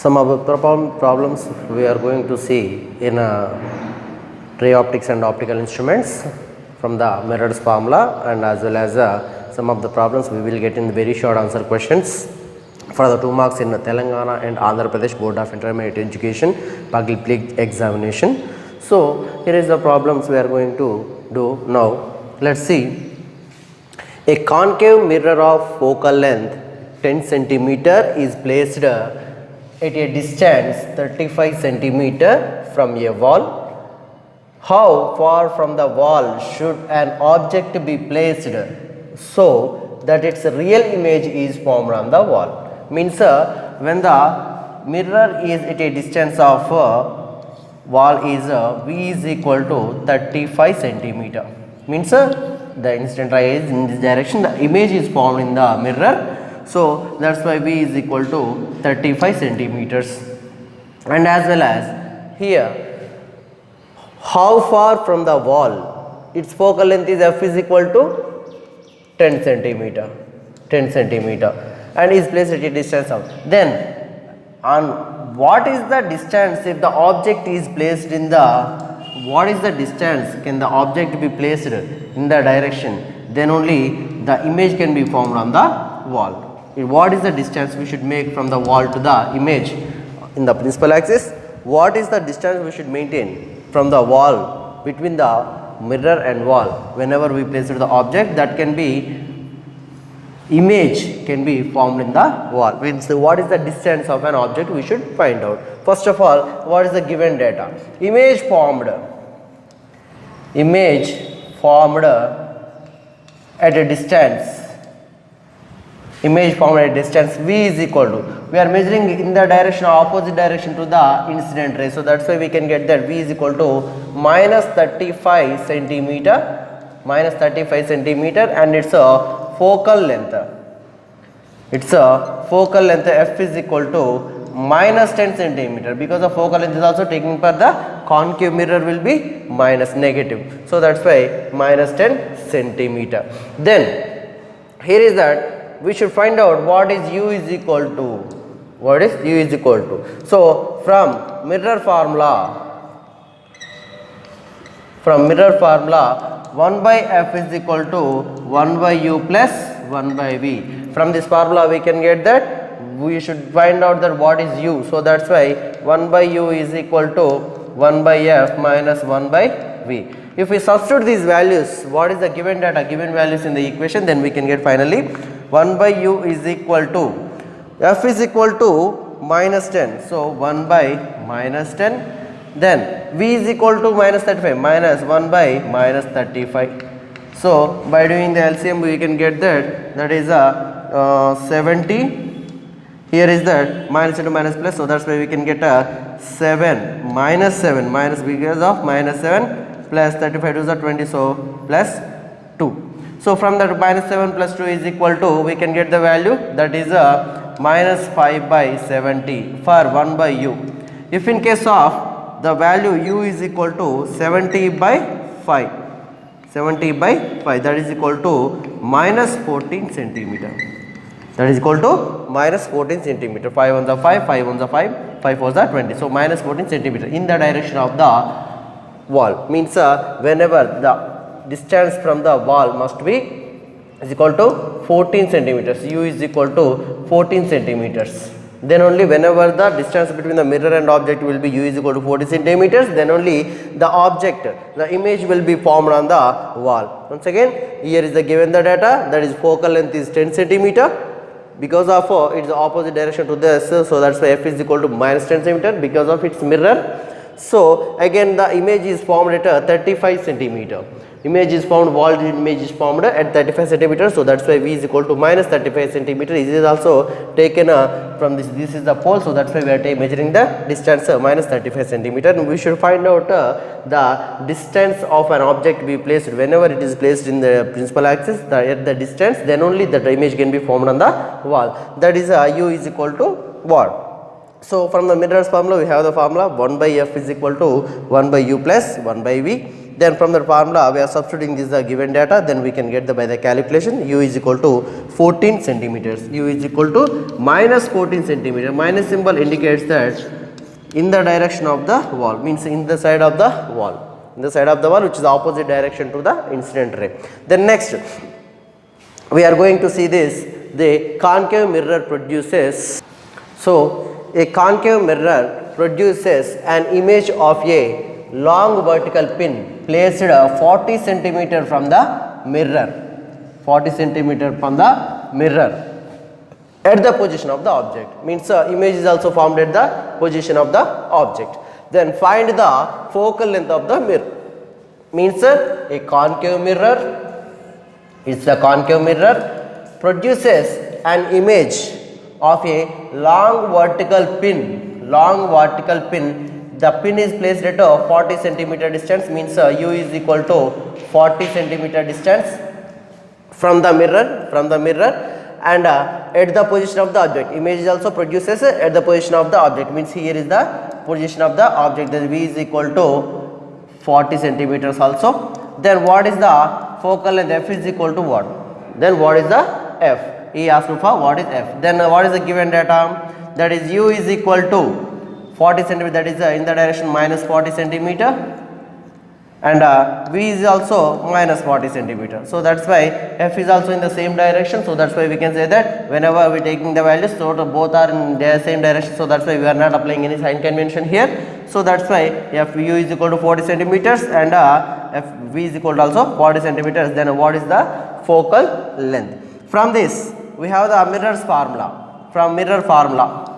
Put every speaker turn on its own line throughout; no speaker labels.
Some of the problems we are going to see in ray optics and optical instruments from the mirrors formula, and as well as some of the problems we will get in very short answer questions for the 2 marks in Telangana and Andhra Pradesh Board of Intermediate Education public examination. So here is the problems we are going to do now. Let's see. A concave mirror of focal length 10 centimeter is placed at a distance 35 centimeter from a wall. How far from the wall should an object be placed so that its real image is formed on the wall? Means when the mirror is at a distance of wall is V is equal to 35 centimeter. Means the incident ray is in this direction, the image is formed in the mirror. So that's why V is equal to 35 centimeters. And as well as here, how far from the wall, its focal length is F is equal to 10 centimeter, and is placed at a distance of. Then on what is the distance if the object is placed in the, what is the distance can the object be placed in the direction, then only the image can be formed on the wall. What is the distance we should make from the wall to the image in the principal axis? What is the distance we should maintain from the wall between the mirror and wall whenever we place the object, that can be image can be formed in the wall. Means what is the distance of an object we should find out. First of all, what is the given data? Image formed at a distance, image formed at a distance V is equal to, we are measuring in the direction opposite direction to the incident ray, so that's why we can get that V is equal to minus 35 centimeter, and it's a focal length, F is equal to minus 10 centimeter, because the focal length is also taking for the concave mirror will be minus negative, so that's why minus 10 centimeter. Then here is that we should find out what is U is equal to. So from mirror formula 1 by F is equal to 1 by U plus 1 by V. From this formula we can get that we should find out that what is U. So that's why 1 by U is equal to 1 by F minus 1 by V. If we substitute these values, what is the given data, given values in the equation, then we can get finally 1 by U is equal to, F is equal to minus 10. So 1 by minus 10. Then V is equal to minus 35, minus 1 by minus 35. So by doing the LCM we can get that is a 70. Here is that minus into minus plus, so that's why we can get a 7 minus because of minus 7 plus 35 to the 20, so plus 2. So from that minus 7 plus 2 is equal to, we can get the value, that is a minus 5 by 70 for 1 by U. If in case of the value U is equal to 70 by 5, that is equal to minus 14 centimeter. That is equal to minus 14 centimeter. 5 on the 5, 5 on the 5, 5 for the 20. So minus 14 centimeter in the direction of the wall. Means whenever the distance from the wall must be is equal to 14 centimeters. U is equal to 14 centimeters. Then only whenever the distance between the mirror and object will be U is equal to 40 centimeters, then only the object, the image will be formed on the wall. Once again, here is the given the data, that is focal length is 10 centimeter. Because of its opposite direction to this, so that's why F is equal to minus 10 centimeter because of its mirror. So again the image is formed at 35 centimeter. Image is formed, wall image is formed at 35 centimeter. So that's why V is equal to minus 35 centimeter. This is also taken from this. This is the pole. So that's why we are measuring the distance minus 35 centimeter. And we should find out the distance of an object be placed whenever it is placed in the principal axis. At the distance, then only the image can be formed on the wall. That is U is equal to what? So from the mirror's formula we have the formula 1 by F is equal to 1 by U plus 1 by V. Then from the formula we are substituting this given data, then we can get the by the calculation u is equal to 14 centimeters. U is equal to minus 14 centimeter. Minus symbol indicates that in the direction of the wall, means in the side of the wall, in the side of the wall which is opposite direction to the incident ray. Then next we are going to see this, the concave mirror produces. So a concave mirror produces an image of a long vertical pin placed 40 centimeter from the mirror, 40 centimeter from the mirror at the position of the object, means image is also formed at the position of the object. Then find the focal length of the mirror, means a concave mirror, it's a concave mirror produces an image of a long vertical pin, long vertical pin. The pin is placed at a 40 centimeter distance, means u is equal to 40 centimeter distance from the mirror, and at the position of the object. Image is also produces at the position of the object, means here is the position of the object, then v is equal to 40 centimeters also. Then what is the focal length? F is equal to what? Then what is the f? He asked for what is f. Then what is the given data? That is u is equal to 40 centimeter, that is in the direction minus 40 centimeter, and v is also minus 40 centimeter. So that's why f is also in the same direction. So that's why we can say that whenever we taking the values, so both are in the same direction. So that's why we are not applying any sign convention here. So that's why f u is equal to 40 centimeters and f v is equal to also 40 centimeters. Then what is the focal length? From this we have the mirror's formula. From mirror formula,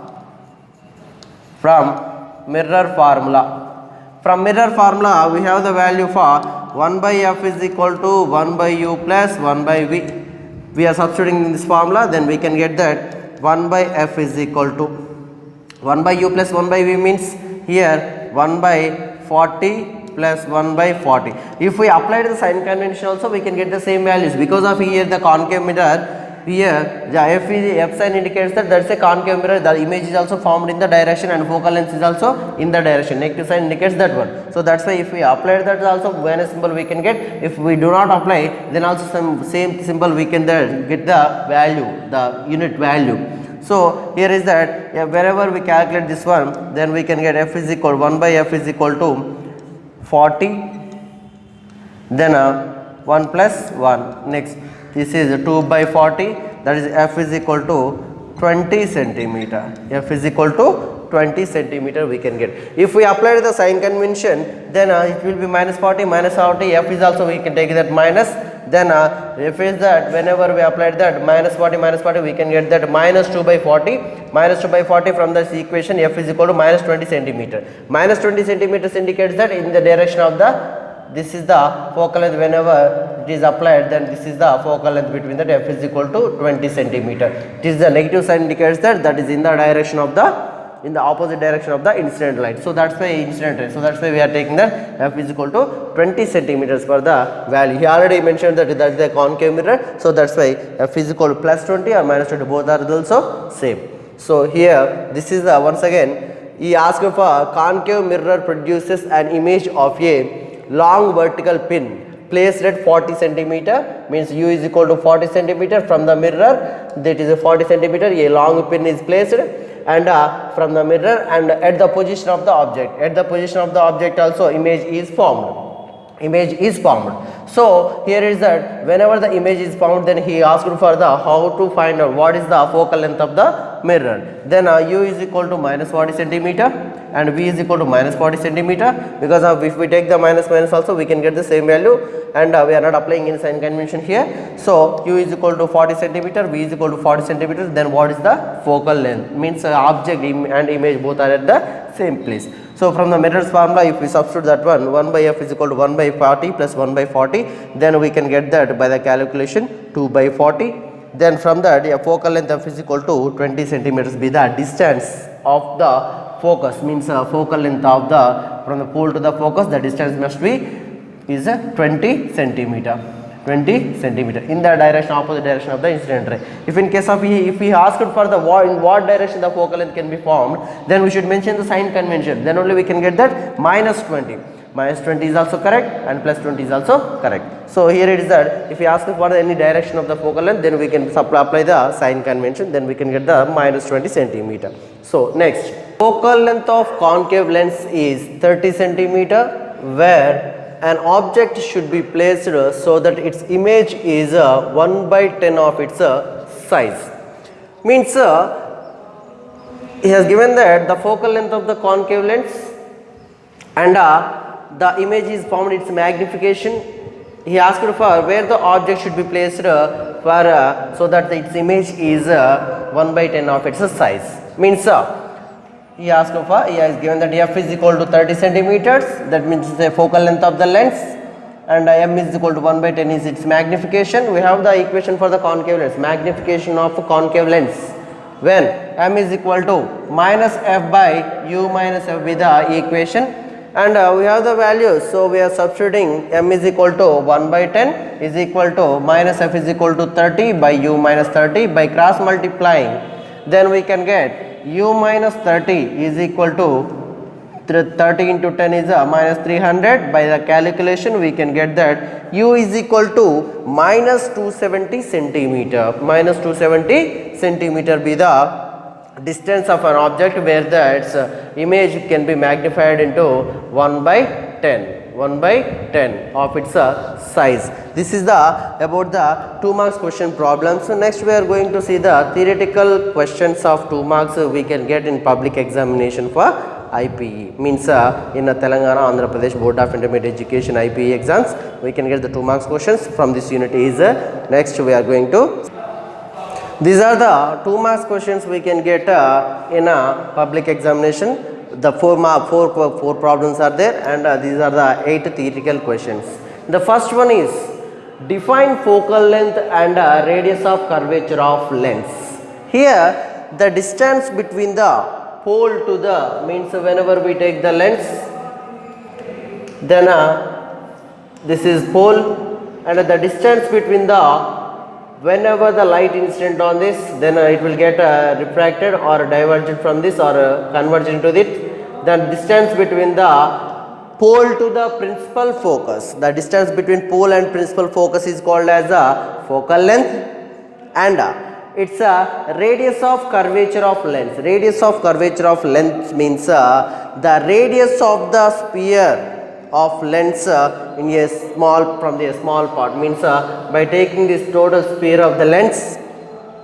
we have the value for 1 by f is equal to 1 by u plus 1 by v. We are substituting in this formula, then we can get that 1 by f is equal to 1 by u plus 1 by v, means here 1 by 40 plus 1 by 40. If we apply the sign convention also, we can get the same values, because of here the concave mirror. Here the f sign indicates that that's a concave mirror, the image is also formed in the direction and focal length is also in the direction. Negative sign indicates that one. So that's why if we apply that also minus symbol we can get. If we do not apply, then also some same symbol we can get the value, the unit value. So here is that wherever we calculate this one, then we can get f is equal 1 by f is equal to 40, then 1 plus 1. Next this is 2 by 40, that is f is equal to 20 centimeter. F is equal to 20 centimeter we can get. If we apply the sign convention, then it will be minus 40, minus 40, f is also we can take that minus. Then f is that whenever we apply that minus 40, we can get that minus 2 by 40. Minus 2 by 40 from this equation, f is equal to minus 20 centimeter. Minus 20 centimeters indicates that in the direction of the, this is the focal length. Whenever it is applied, then this is the focal length between that, f is equal to 20 centimeter. It is the negative sign indicates that is in the direction of the, in the opposite direction of the incident light. So that's why incident ray. So that's why we are taking that f is equal to 20 centimeters for the value. He already mentioned that that's the concave mirror. So that's why f is equal to plus 20 or minus 20, both are also same. So here this is the, once again he asked for concave mirror produces an image of a long vertical pin placed at 40 centimeter, means u is equal to 40 centimeter from the mirror, that is a 40 centimeter, a long pin is placed and from the mirror and at the position of the object. At the position of the object also image is formed. So here is that whenever the image is found, then he asked for the how to find out what is the focal length of the mirror. Then u is equal to minus 40 centimeter and v is equal to minus 40 centimeter, because of if we take the minus also we can get the same value, and we are not applying any sign convention here. So u is equal to 40 centimeter, v is equal to 40 centimeters. Then what is the focal length? Means object and image both are at the same place. So from the mirror's formula, if we substitute that 1 by f is equal to 1 by 40 plus 1 by 40, then we can get that by the calculation 2 by 40. Then from that focal length f is equal to 20 centimeters be the distance of the focus, means focal length of the, from the pole to the focus, the distance must be is 20 centimeter. 20 centimeter in the direction, opposite direction of the incident ray. If in case of if we asked for the in what direction the focal length can be formed, then we should mention the sign convention. Then only we can get that minus 20. minus 20 is also correct and plus 20 is also correct. So here it is that if you ask for any direction of the focal length, then we can apply the sign convention, then we can get the minus 20 centimeter. So next, focal length of concave lens is 30 centimeter, where an object should be placed so that its image is 1 by 10 of its size. Means he has given that the focal length of the concave lens and the image is found its magnification. He asked for where the object should be placed so that its image is 1 by 10 of its size. Means he has given that f is equal to 30 centimeters, that means the focal length of the lens, and m is equal to 1 by 10 is its magnification. We have the equation for the concave lens, magnification of concave lens, when m is equal to minus f by u minus f with the equation, and we have the values. So we are substituting m is equal to 1 by 10 is equal to minus f is equal to 30 by u minus 30 by cross multiplying, then we can get u minus 30 is equal to 30 into 10 is minus 300. By the calculation we can get that u is equal to minus 270 centimeter. Minus 270 centimeter be the distance of an object where its image can be magnified into 1 by 10. 1 by 10 of its size. This is the about the 2 marks question problem. So next we are going to see the theoretical questions of 2 marks we can get in public examination for IPE. Means in Telangana, Andhra Pradesh Board of Intermediate Education IPE exams, we can get the 2 marks questions from this unit. Is next we are going to, these are the 2 marks questions we can get in a public examination. The four problems are there, and these are the 8 theoretical questions. The first one is define focal length and radius of curvature of lens. Here the distance between the pole to the, means whenever we take the lens, then this is pole, and the distance between the, whenever the light incident on this, then it will get refracted or diverged from this or converged into it. The distance between the pole to the principal focus, the distance between pole and principal focus is called as a focal length, and it's a radius of curvature of lens. Radius of curvature of lens means the radius of the sphere of lens in a small, from the small part, means by taking this total sphere of the lens,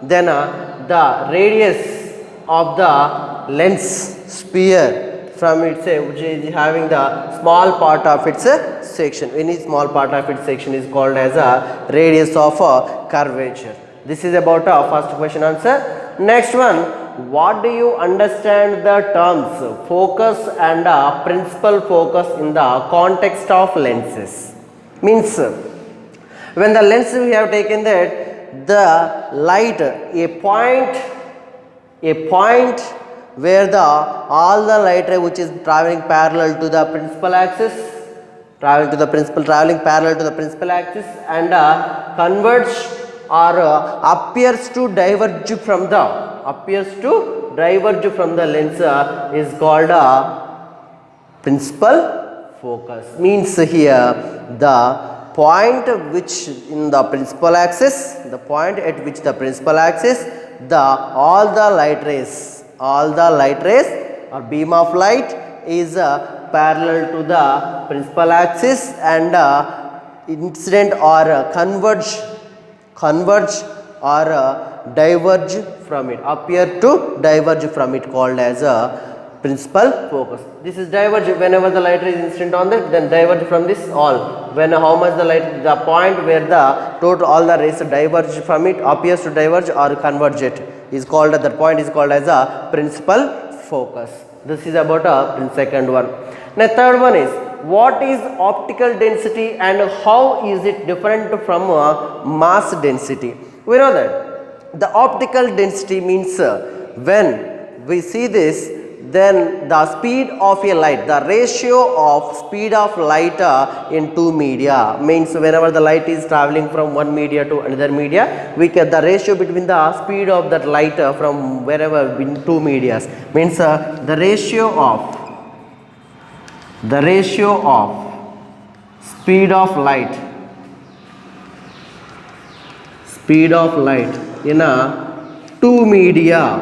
then the radius of the lens sphere from its which is having the small part of its section, any small part of its section is called as a radius of curvature. This is about first question answer. Next one, what do you understand the terms focus and principal focus in the context of lenses? Means when the lens we have taken that the light, a point where the all the light ray which is traveling parallel to the principal axis, traveling parallel to the principal axis, and converge or appears to diverge from the lens is called principal focus. Means here the point which in the principal axis, the point at which the principal axis, all the light rays or beam of light is parallel to the principal axis and incident or converge or diverge from it, appear to diverge from it, called as a principal focus. This is diverge whenever the light ray is incident on that, then diverge from this all. When how much the light, the point where the total all the rays diverge from it, appears to diverge or converge it, is called, that point is called as a principal focus. This is about a second one. Now third one is, what is optical density and how is it different from mass density? We know that the optical density means when we see this, then the speed of a light, the ratio of speed of light in two media, means whenever the light is traveling from one media to another media, we get the ratio between the speed of that light from wherever in two medias, means the ratio of the ratio of speed of light in a two media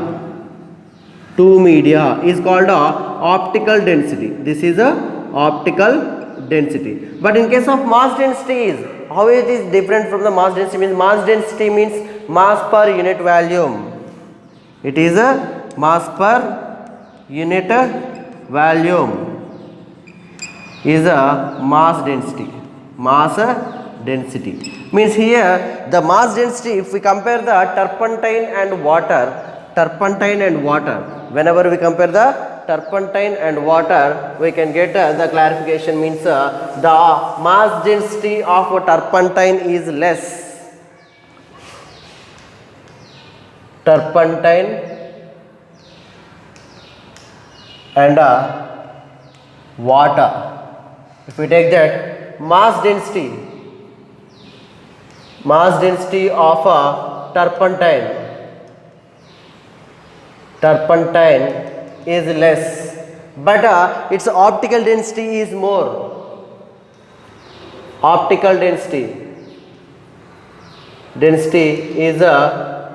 is called a optical density. This is a optical density. But in case of mass density is how it is different from the mass density. Means mass density means mass per unit volume. It is a mass per unit volume is a mass density. Means here the mass density, if we compare the turpentine and water, whenever we compare the turpentine and water, we can get the clarification. Means the mass density of turpentine is less. Turpentine and water, if we take that mass density of turpentine is less, but its optical density is more. Optical density is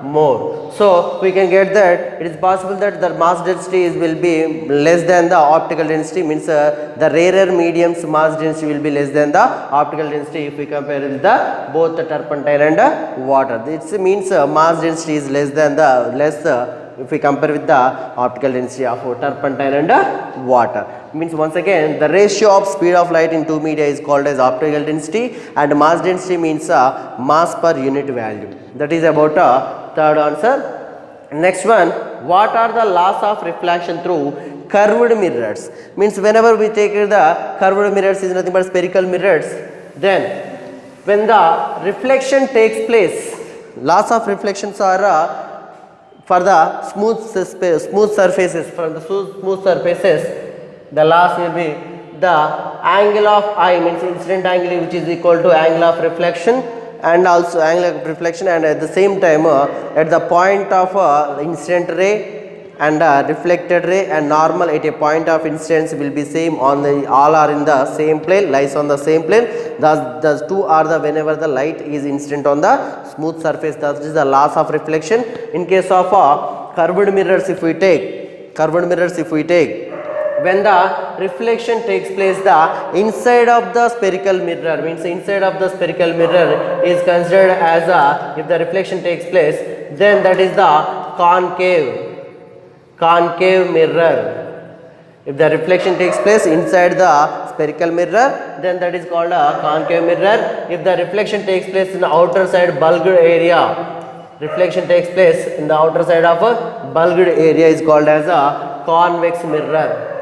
more. So we can get that it is possible that the mass density will be less than the optical density. Means the rarer mediums mass density will be less than the optical density if we compare with the both the turpentine and water. This means mass density is less than the if we compare with the optical density of turpentine and water. Means once again the ratio of speed of light in two media is called as optical density, and mass density means mass per unit value. That is about third answer. Next one, what are the laws of reflection through curved mirrors? Means whenever we take the curved mirrors is nothing but spherical mirrors, then when the reflection takes place, laws of reflections are for the smooth surfaces. From the smooth surfaces, the loss will be the angle of I, means incident angle, which is equal to angle of reflection, and also angle of reflection, and at the same time at the point of incident ray and reflected ray and normal at a point of incidence will be same on the, all are in the same plane, lies on the same plane. Thus two are the whenever the light is incident on the smooth surface, that is the laws of reflection. In case of curved mirrors, if we take when the reflection takes place, the inside of the spherical mirror, means inside of the spherical mirror is considered as if the reflection takes place, then that is the concave mirror. If the reflection takes place inside the spherical mirror, then that is called a concave mirror. If the reflection takes place in the outer side bulged area, reflection takes place in the outer side of a bulged area is called as a convex mirror.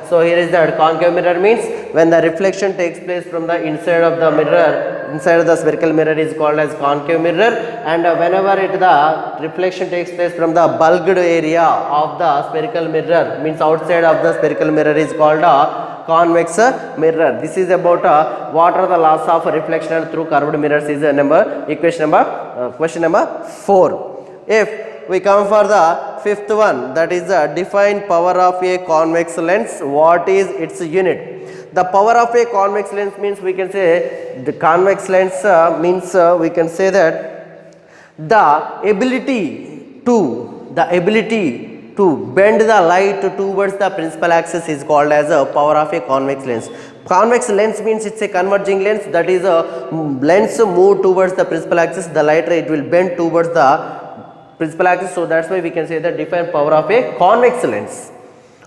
So here is that concave mirror means when the reflection takes place from the inside of the mirror, inside of the spherical mirror is called as concave mirror, and whenever the reflection takes place from the bulged area of the spherical mirror, means outside of the spherical mirror, is called a convex mirror. This is about what are the laws of reflection through curved mirrors is question number 4. If we come for the fifth one, that is define power of a convex lens. What is its unit? The power of a convex lens means we can say the convex lens means we can say that the ability to bend the light towards the principal axis is called as a power of a convex lens. Convex lens means it's a converging lens, that is a lens move towards the principal axis, the light ray it will bend towards the principal axis. So that's why we can say that define power of a convex lens.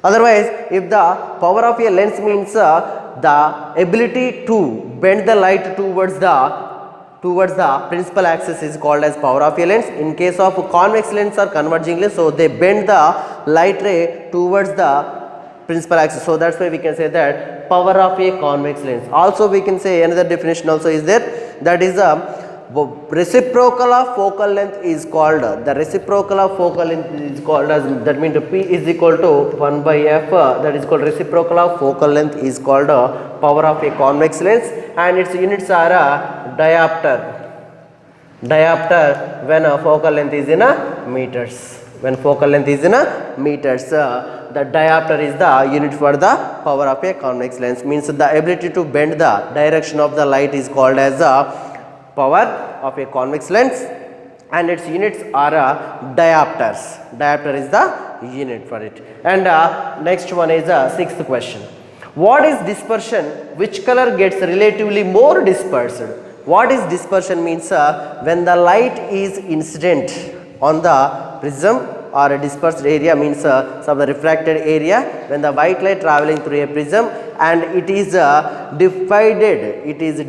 Otherwise, if the power of a lens means the ability to bend the light towards the principal axis is called as power of a lens. In case of convex lens or converging lens, so they bend the light ray towards the principal axis. So that's why we can say that power of a convex lens. Also we can say another definition also is there, that is reciprocal of focal length is called, the reciprocal of focal length is called as, that means P is equal to 1 by F, that is called reciprocal of focal length is called power of a convex lens, and its units are diopter when focal length is in meters. When focal length is in meters, the diopter is the unit for the power of a convex lens. Means the ability to bend the direction of the light is called as the power of a convex lens, and its units are diopters. Diopter is the unit for it. And next one is the sixth question. What is dispersion? Which color gets relatively more dispersed? What is dispersion? Means when the light is incident on the prism or a dispersed area, means some refracted area, when the white light traveling through a prism and it is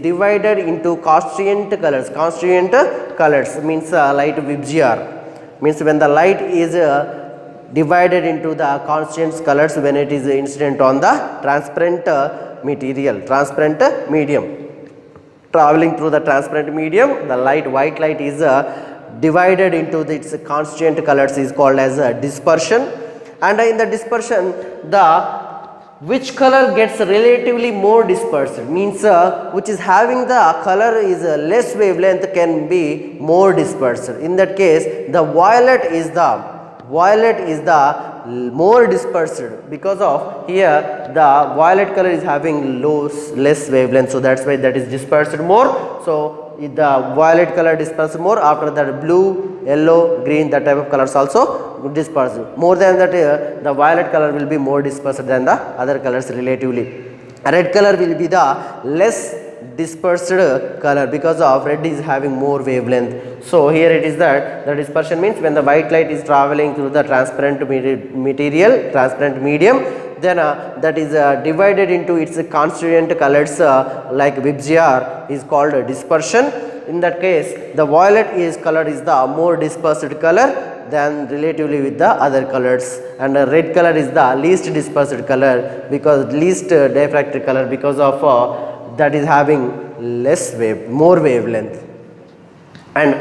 divided into constituent colors. Constituent colors means light VIBGYOR, means when the light is divided into the constituent colors when it is incident on the transparent material, transparent medium. Traveling through the transparent medium, the white light is divided into its constituent colors is called as dispersion. And in the dispersion, which color gets relatively more dispersed, means which is having the color is less wavelength can be more dispersed. In that case, the violet is the more dispersed, because of here the violet color is having less wavelength, so that's why that is dispersed more. So the violet color dispersed more. After that, blue, yellow, green, that type of colors also dispersed. More than that, the violet color will be more dispersed than the other colors relatively. Red color will be the less dispersed color, because of red is having more wavelength. So here it is that the dispersion means when the white light is traveling through the transparent material, transparent medium, then that is divided into its constituent colors like VIBGYOR is called dispersion. In that case, the violet color is the more dispersed color than relatively with the other colors, and red color is the least dispersed color, because least diffracted color, because of that is having more wavelength. And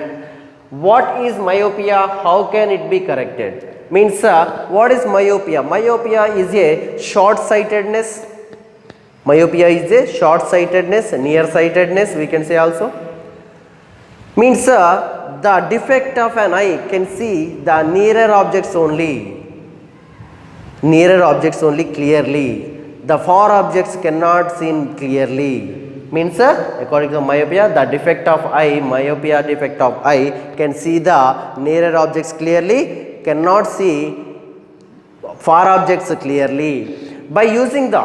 what is myopia? How can it be corrected? Means what is myopia? Myopia is a short sightedness. Myopia is a short sightedness, nearsightedness we can say also. Means the defect of an eye can see the nearer objects only clearly. The far objects cannot seen clearly. Means according to myopia, the defect of eye, myopia defect of eye, can see the nearer objects clearly, cannot see far objects clearly. By using the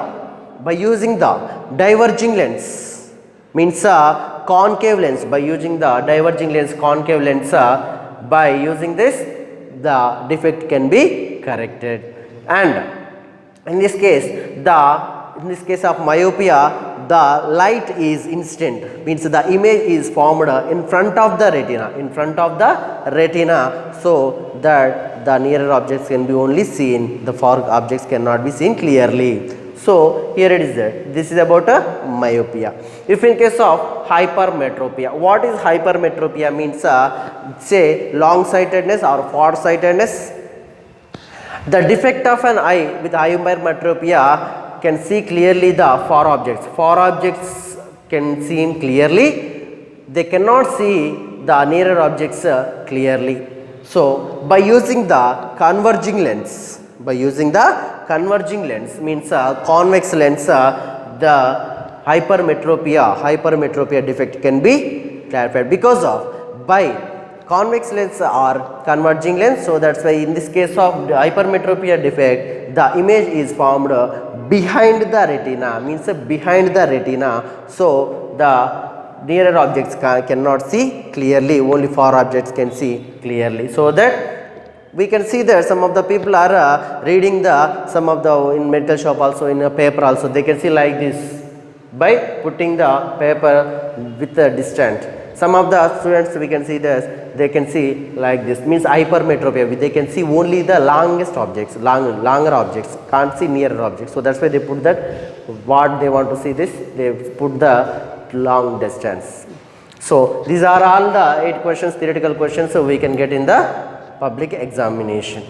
diverging lens, means concave lens, by using the diverging lens, concave lens, by using this, the defect can be corrected. And in this case of myopia, the light is instant, means the image is formed in front of the retina, so that the nearer objects can be only seen, the far objects cannot be seen clearly. So here it is that this is about myopia. If in case of hypermetropia, what is hypermetropia? Means say long sightedness or far sightedness. The defect of an eye with hypermetropia can see clearly the far objects. Far objects can see clearly, they cannot see the nearer objects clearly. So by using the converging lens, means convex lens, the hypermetropia defect can be clarified, because of by convex lens or converging lens. So that's why in this case of the hypermetropia defect, the image is formed behind the retina, means behind the retina. So the nearer objects cannot see clearly, only far objects can see clearly. So that we can see that some of the people are reading some of the in medical shop also, in a paper also, they can see like this by putting the paper with a distant. Some of the students we can see this, they can see like this, means hypermetropia, they can see only the longest objects, longer objects, can't see nearer objects. So that's why they put that, what they want to see this, they put the long distance. So these are all the 8 questions, theoretical questions, so we can get in the public examination.